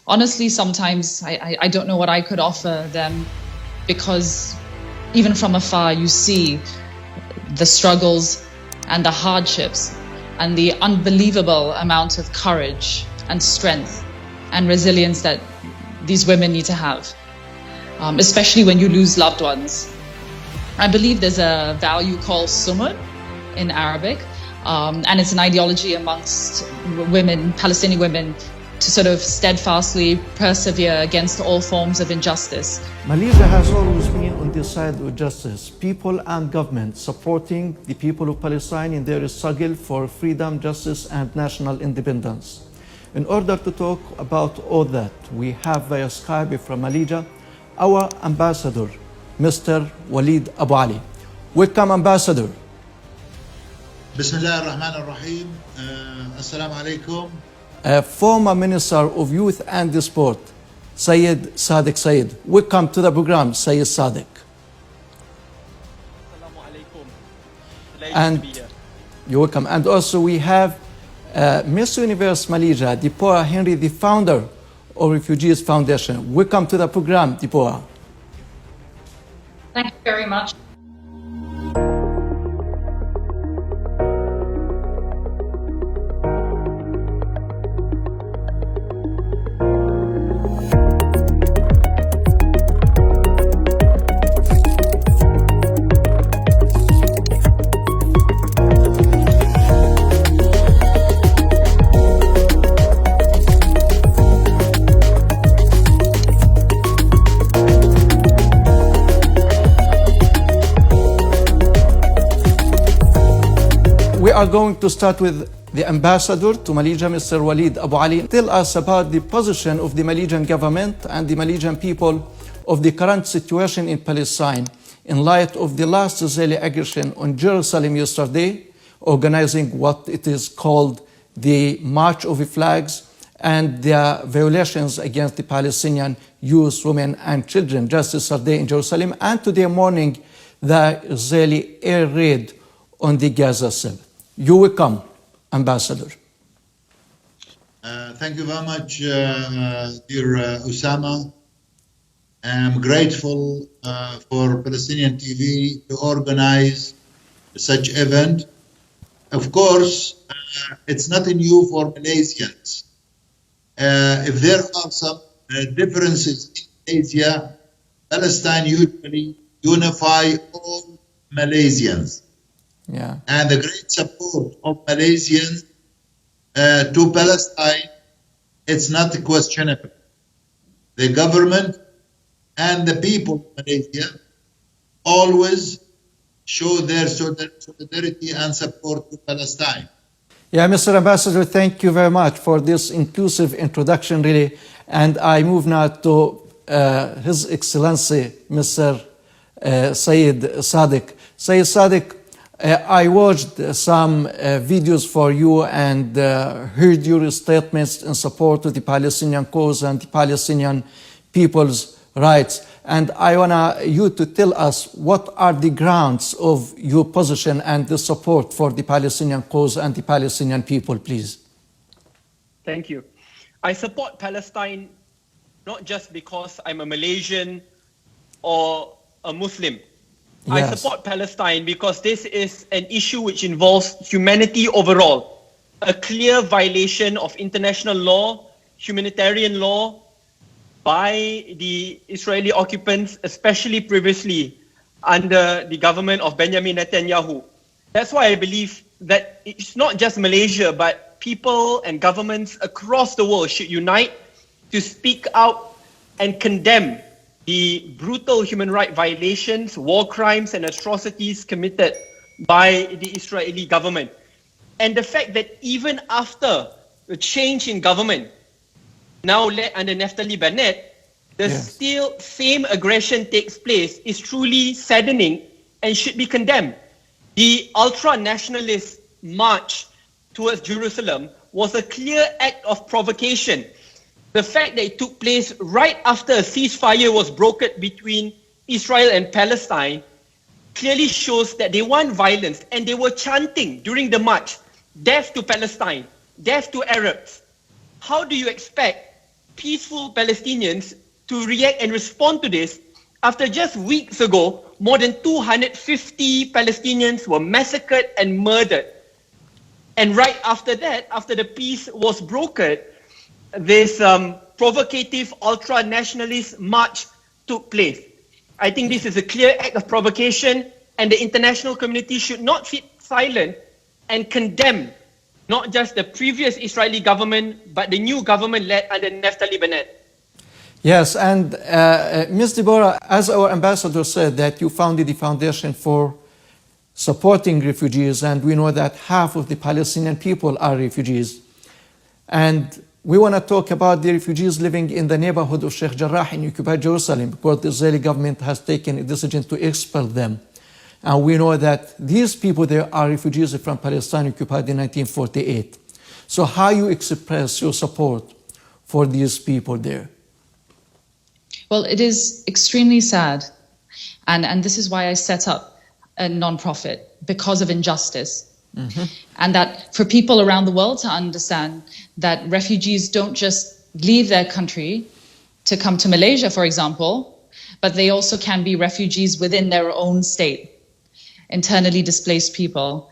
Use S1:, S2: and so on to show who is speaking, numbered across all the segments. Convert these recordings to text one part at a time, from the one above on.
S1: honestly, sometimes I don't know what I could offer them, because even from afar, you see the struggles and the hardships and the unbelievable amount of courage and strength and resilience that these women need to have, especially when you lose loved ones. I believe there's a value called sumud in Arabic, and it's an ideology amongst women, Palestinian women, to sort of steadfastly persevere against all forms of injustice.
S2: Malaysia has always been on the side of justice, people and government supporting the people of Palestine in their struggle for freedom, justice and national independence. In order to talk about all that, we have via Skype from Malaysia our ambassador, Mr. Walid Abu Ali. Welcome, Ambassador.
S3: Bismillah ar-Rahman ar-Rahim. Assalamu alaikum.
S2: Former Minister of Youth and Sport, Syed Sadiq Syed. Welcome to the program, Syed Sadiq.
S4: Assalamu alaikum.
S2: And you're welcome. And also we have Miss Universe Malaysia, Deborah Henry, the founder of Refugees Foundation. Welcome to the program, Deborah.
S1: Thank you very much.
S2: We are going to start with the ambassador to Malaysia, Mr. Walid Abu Ali. Tell us about the position of the Malaysian government and the Malaysian people of the current situation in Palestine in light of the last Israeli aggression on Jerusalem yesterday, organizing what it is called the March of the Flags and the violations against the Palestinian youth, women and children just yesterday in Jerusalem, and today morning the Israeli air raid on the Gaza Strip. You welcome, Ambassador.
S3: Thank you very much, dear Osama. I'm grateful for Palestinian TV to organize such event. Of course, it's nothing new for Malaysians. If there are some differences in Asia, Palestine usually unify all Malaysians.
S2: Yeah.
S3: And the great support of Malaysians to Palestine, it's not questionable. The government and the people of Malaysia always show their solidarity and support to Palestine.
S2: Yeah, Mr. Ambassador, thank you very much for this inclusive introduction, really. And I move now to His Excellency, Mr. Syed Sadiq. Syed Sadiq, I watched some videos for you and heard your statements in support of the Palestinian cause and the Palestinian people's rights. And I want you to tell us what are the grounds of your position and the support for the Palestinian cause and the Palestinian people, please.
S4: Thank you. I support Palestine not just because I'm a Malaysian or a Muslim.
S2: Yes.
S4: I support Palestine because this is an issue which involves humanity overall. A clear violation of international law, humanitarian law by the Israeli occupants, especially previously under the government of Benjamin Netanyahu. That's why I believe that it's not just Malaysia, but people and governments across the world should unite to speak out and condemn the brutal human rights violations, war crimes and atrocities committed by the Israeli government. And the fact that even after the change in government, now led under Naftali Bennett, the still same aggression takes place is truly saddening and should be condemned. The ultra-nationalist march towards Jerusalem was a clear act of provocation. The fact that it took place right after a ceasefire was brokered between Israel and Palestine clearly shows that they want violence, and they were chanting during the march, death to Palestine, death to Arabs. How do you expect peaceful Palestinians to react and respond to this after just weeks ago, more than 250 Palestinians were massacred and murdered. And right after that, after the peace was brokered, this provocative ultra-nationalist march took place. I think this is a clear act of provocation, and the international community should not sit silent and condemn not just the previous Israeli government, but the new government led under Naftali Bennett.
S2: Yes, and Ms. Deborah, as our ambassador said, that you founded the Foundation for Supporting Refugees, and we know that half of the Palestinian people are refugees. And we want to talk about the refugees living in the neighborhood of Sheikh Jarrah in occupied Jerusalem, because the Israeli government has taken a decision to expel them. And we know that these people there are refugees from Palestine occupied in 1948. So how you express your support for these people there?
S1: Well, it is extremely sad. And this is why I set up a nonprofit, because of injustice. Mm-hmm. And that for people around the world to understand that refugees don't just leave their country to come to Malaysia, for example, but they also can be refugees within their own state, internally displaced people.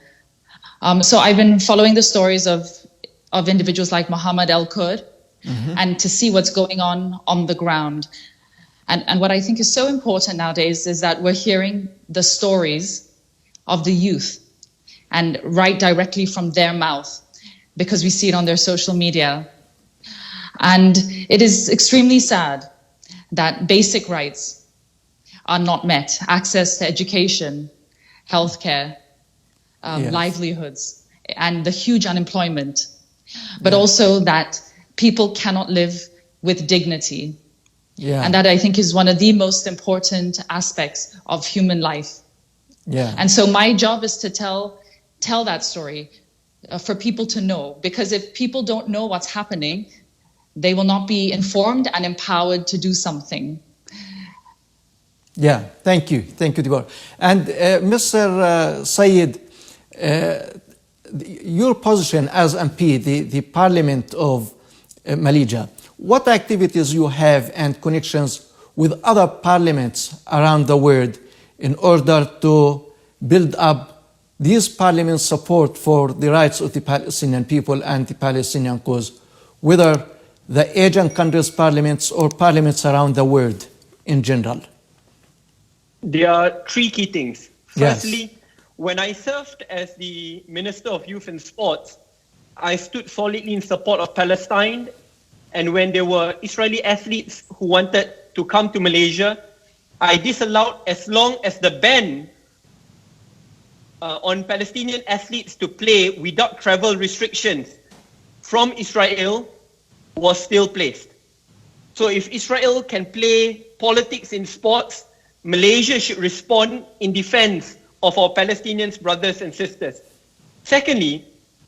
S1: So I've been following the stories of individuals like Muhammad El-Kurd, mm-hmm. and to see what's going on the ground. And what I think is so important nowadays is that we're hearing the stories of the youth and right directly from their mouth, because we see it on their social media. And it is extremely sad that basic rights are not met. Access to education, healthcare, yes. livelihoods, and the huge unemployment. But also that people cannot live with dignity. Yeah. And that, I think, is one of the most important aspects of human life. Yeah. And so my job is to tell that story for people to know, because if people don't know what's happening, they will not be informed and empowered to do something.
S2: Yeah, thank you, Deborah. And Mr. Sayed, your position as MP, the Parliament of Malaysia, what activities you have and connections with other parliaments around the world in order to build up these parliaments' support for the rights of the Palestinian people and the Palestinian cause, whether the Asian countries' parliaments or parliaments around the world in general?
S4: There are three key things. Firstly,
S2: yes.
S4: When I served as the Minister of Youth and Sports, I stood solidly in support of Palestine. And when there were Israeli athletes who wanted to come to Malaysia, I disallowed as long as the ban on Palestinian athletes to play without travel restrictions from Israel was still placed. So if Israel can play politics in sports, Malaysia should respond in defense of our Palestinian brothers and sisters. Secondly,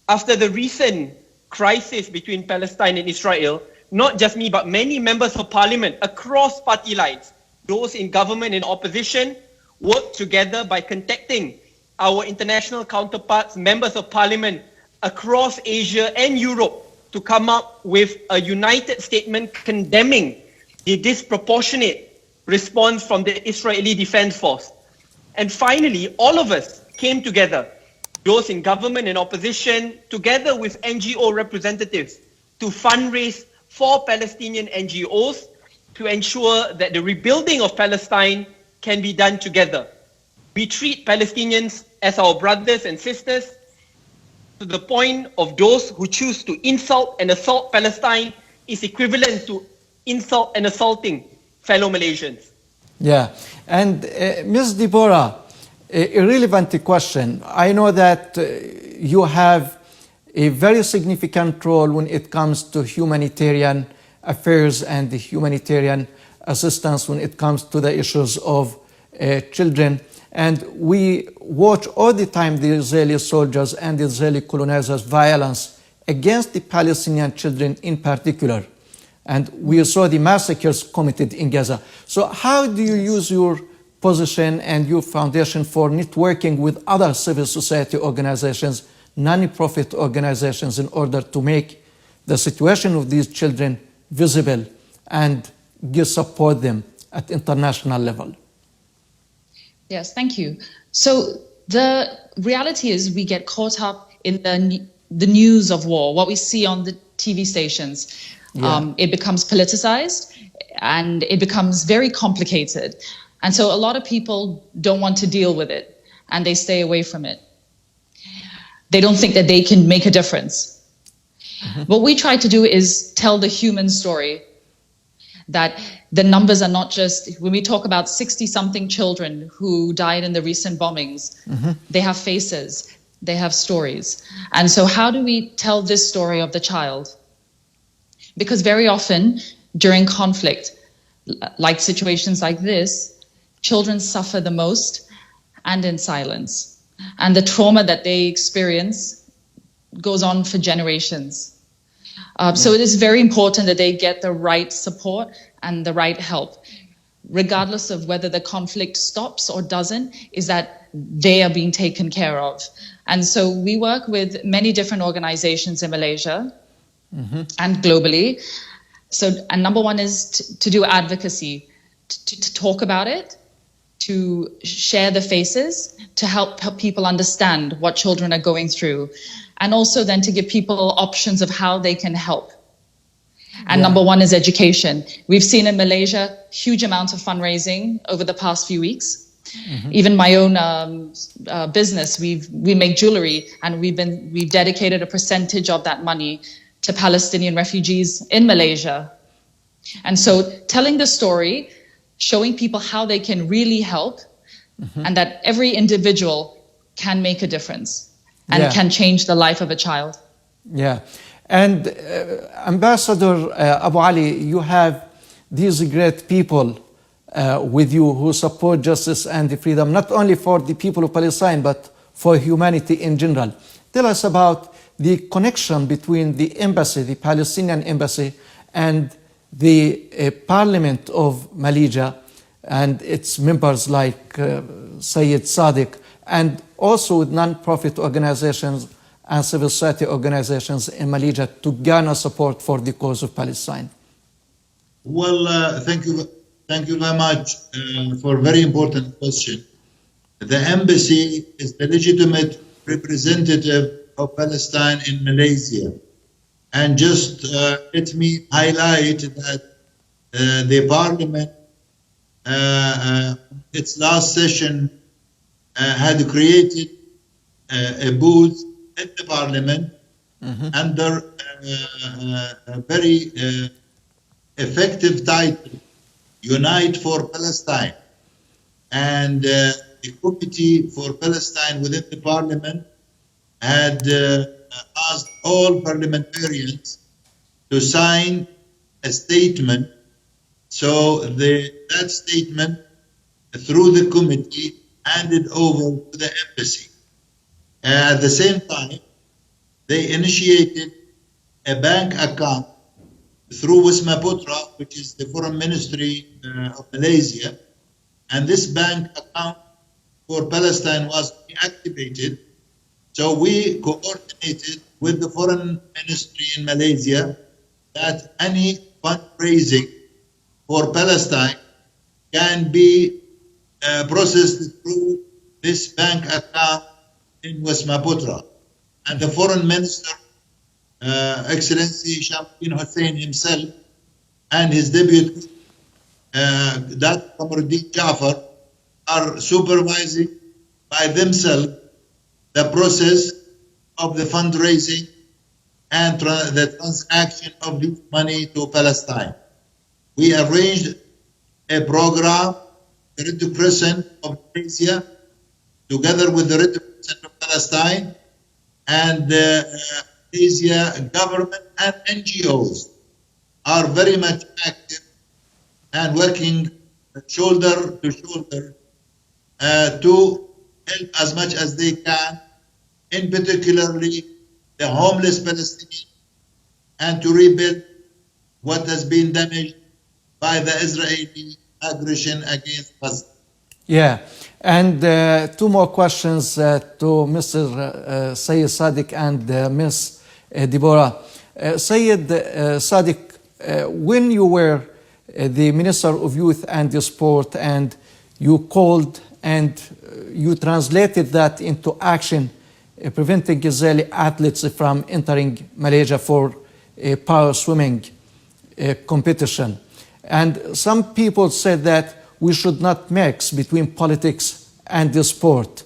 S4: after the recent crisis between Palestine and Israel, not just me, but many members of parliament across party lines, those in government and opposition, work together by contacting our international counterparts, members of parliament across Asia and Europe, to come up with a united statement condemning the disproportionate response from the Israeli Defense Force. And finally, all of us came together, those in government and opposition, together with NGO representatives, to fundraise for Palestinian NGOs to ensure that the rebuilding of Palestine can be done together. We treat Palestinians as our brothers and sisters, to the point of those who choose to insult and assault Palestine is equivalent to insult and assaulting fellow Malaysians.
S2: Yeah, and Ms. Deborah, a relevant question. I know that you have a very significant role when it comes to humanitarian affairs and the humanitarian assistance when it comes to the issues of children. And we watch all the time the Israeli soldiers and the Israeli colonizers' violence against the Palestinian children in particular. And we saw the massacres committed in Gaza. So how do you use your position and your foundation for networking with other civil society organizations, non-profit organizations, in order to make the situation of these children visible and support them at international level.
S1: Yes, thank you. So the reality is we get caught up in the news of war, what we see on the TV stations.
S2: Yeah.
S1: It becomes politicized and it becomes very complicated. And so a lot of people don't want to deal with it and they stay away from it. They don't think that they can make a difference. What we try to do is tell the human story, that the numbers are not just, when we talk about 60-something children who died in the recent bombings, they have faces, they have stories. And so how do we tell this story of the child? Because very often during conflict, like situations like this, children suffer the most and in silence. And the trauma that they experience goes on for generations. So it is very important that they get the right support and the right help, regardless of whether the conflict stops or doesn't, is that they are being taken care of. And so we work with many different organizations in Malaysia and globally. So, and number one is to do advocacy, to talk about it, to share the faces, to help people understand what children are going through, and also then to give people options of how they can help. And number one is education. We've seen in Malaysia huge amounts of fundraising over the past few weeks. Even my own business, we make jewelry, and we've dedicated a percentage of that money to Palestinian refugees in Malaysia. And so telling the story, showing people how they can really help, and that every individual can make a difference and can change the life of a child.
S2: Yeah. And Ambassador Abu Ali, you have these great people with you who support justice and freedom, not only for the people of Palestine, but for humanity in general. Tell us about the connection between the embassy, the Palestinian embassy, and the Parliament of Malaysia and its members like Sayyid Sadiq, and also with non-profit organizations and civil society organizations in Malaysia to garner support for the cause of Palestine.
S3: Well, thank you very much for a very important question. The embassy is the legitimate representative of Palestine in Malaysia. And just let me highlight that the parliament, its last session, had created a booth in the parliament under a very effective title, Unite for Palestine. And the Committee for Palestine within the parliament had asked all parliamentarians to sign a statement. So that statement, through the committee, handed over to the embassy. At the same time, they initiated a bank account through Wisma Putra, which is the Foreign Ministry of Malaysia, and this bank account for Palestine was activated. So we coordinated with the Foreign Ministry in Malaysia that any fundraising for Palestine can be processed through this bank account in Wisma Putra. And the Foreign Minister, Excellency Shamsuddin Hussein himself, and his deputy, Dr. Qamaruddin Jafar, are supervising by themselves the process of the fundraising and the transaction of this money to Palestine. We arranged a program, the Red Crescent of Malaysia, together with the Red Crescent of Palestine, and the Malaysia government and NGOs are very much active and working shoulder to shoulder to help as much as they can, in particularly the homeless Palestinians, and to rebuild what has been damaged by the Israeli aggression against Gaza.
S2: Yeah, and two more questions to Mr. Sayyid Sadiq and Ms. Deborah. Sayyid Sadiq, when you were the Minister of Youth and Sport, and you called and you translated that into action, preventing Israeli athletes from entering Malaysia for a power swimming competition. And some people said that we should not mix between politics and the sport.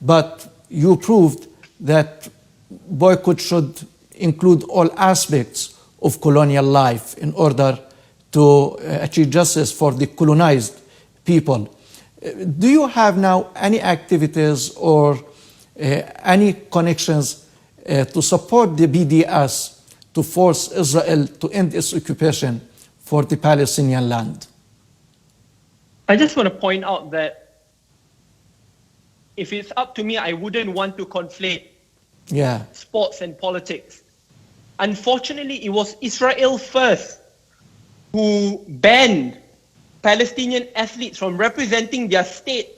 S2: But you proved that boycott should include all aspects of colonial life in order to achieve justice for the colonized people. Do you have now any activities or any connections to support the BDS to force Israel to end its occupation for the Palestinian land?
S4: I just want to point out that if it's up to me, I wouldn't want to conflate sports and politics. Unfortunately, it was Israel first who banned Palestinian athletes from representing their state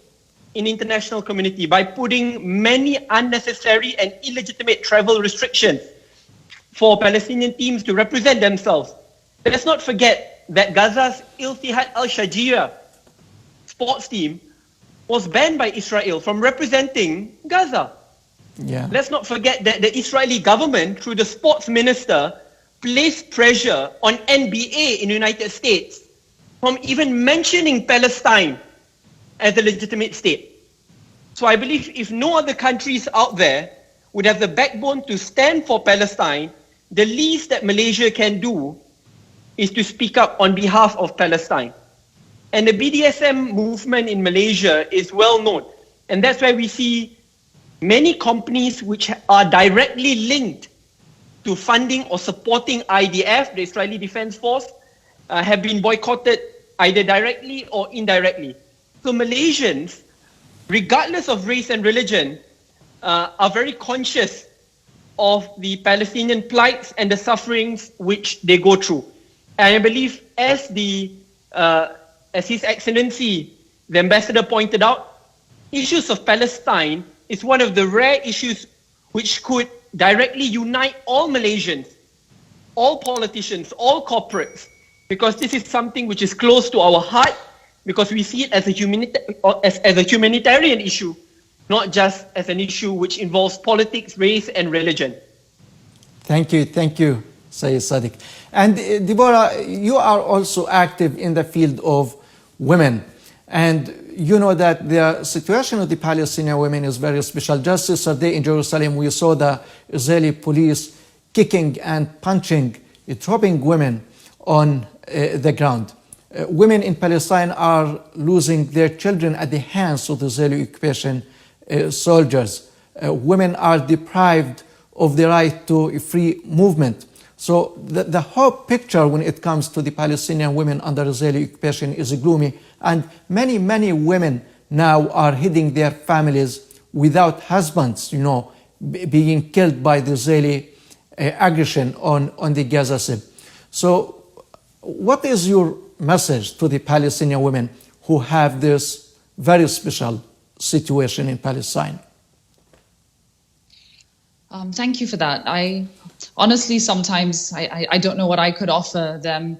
S4: in international community by putting many unnecessary and illegitimate travel restrictions for Palestinian teams to represent themselves. Let's not forget that Gaza's Al-Ittihad Al-Shajira sports team was banned by Israel from representing Gaza. Let's not forget that the Israeli government, through the sports minister, placed pressure on NBA in the United States from even mentioning Palestine as a legitimate state. So I believe if no other countries out there would have the backbone to stand for Palestine, the least that Malaysia can do is to speak up on behalf of Palestine. And the BDSM movement in Malaysia is well known. And that's why we see many companies which are directly linked to funding or supporting IDF, the Israeli Defense Force, have been boycotted either directly or indirectly. So Malaysians, regardless of race and religion, are very conscious of the Palestinian plights and the sufferings which they go through. And I believe as His Excellency, the Ambassador pointed out, issues of Palestine is one of the rare issues which could directly unite all Malaysians, all politicians, all corporates, because this is something which is close to our heart, because we see it as a humanitarian issue, not just as an issue which involves politics, race, and religion.
S2: Thank you, Sayyid Sadiq. And Deborah, you are also active in the field of women. And you know that the situation of the Palestinian women is very special. Just yesterday in Jerusalem, we saw the Israeli police kicking and punching, dropping women on the ground. Women in Palestine are losing their children at the hands of the Israeli occupation soldiers. Women are deprived of the right to free movement. So the whole picture when it comes to the Palestinian women under Israeli occupation is gloomy, and many, many women now are heading their families without husbands, being killed by the Israeli aggression on the Gaza Strip. So what is your message to the Palestinian women who have this very special situation in Palestine?
S1: Thank you for that. Honestly, sometimes I don't know what I could offer them,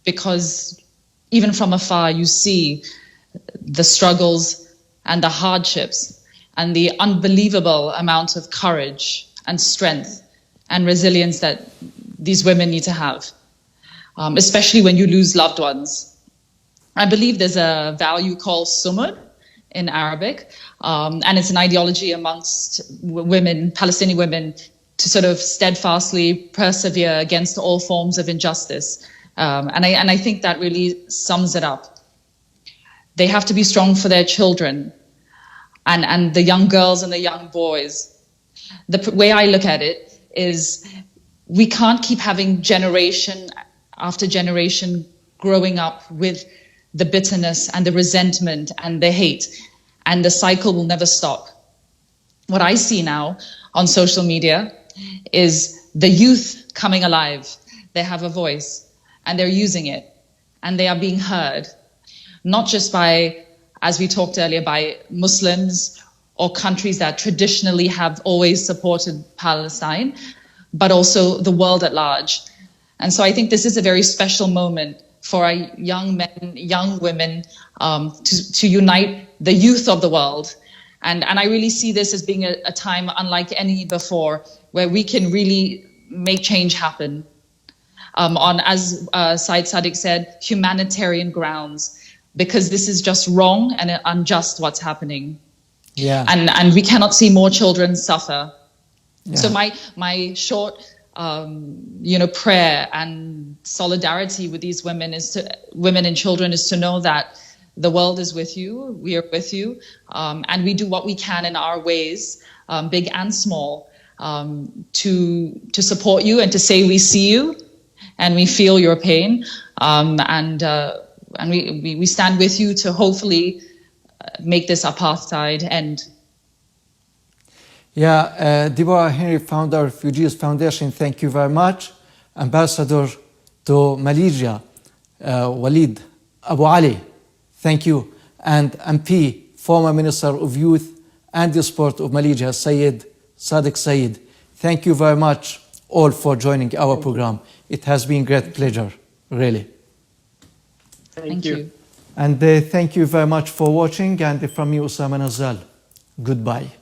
S1: because even from afar, you see the struggles and the hardships and the unbelievable amount of courage and strength and resilience that these women need to have, especially when you lose loved ones. I believe there's a value called sumud in Arabic, and it's an ideology amongst women, Palestinian women, to sort of steadfastly persevere against all forms of injustice. And I think that really sums it up. They have to be strong for their children and the young girls and the young boys. The way I look at it is we can't keep having generation after generation growing up with the bitterness and the resentment and the hate, and the cycle will never stop. What I see now on social media is the youth coming alive. They have a voice and they're using it and they are being heard, not just by, as we talked earlier, by Muslims or countries that traditionally have always supported Palestine, but also the world at large. And so I think this is a very special moment for our young men, young women, to unite the youth of the world. And I really see this as being a time unlike any before, where we can really make change happen on, as Syed Sadiq said, humanitarian grounds, because this is just wrong and unjust what's happening.
S2: Yeah.
S1: And we cannot see more children suffer.
S2: Yeah.
S1: So my short, prayer and solidarity with these women women and children is to know that the world is with you, we are with you, and we do what we can in our ways, big and small, to support you and to say we see you and we feel your pain, and we stand with you to hopefully make this apartheid end.
S2: Yeah, Deborah Henry, founder of Refugees Foundation, thank you very much. Ambassador to Malaysia, Walid Abu Ali, thank you. And MP, former Minister of Youth and Sport of Malaysia, Syed Sadiq Said, thank you very much all for joining our program. It has been great pleasure, really.
S4: Thank you.
S2: And thank you very much for watching. And from me, Usama Nazal, goodbye.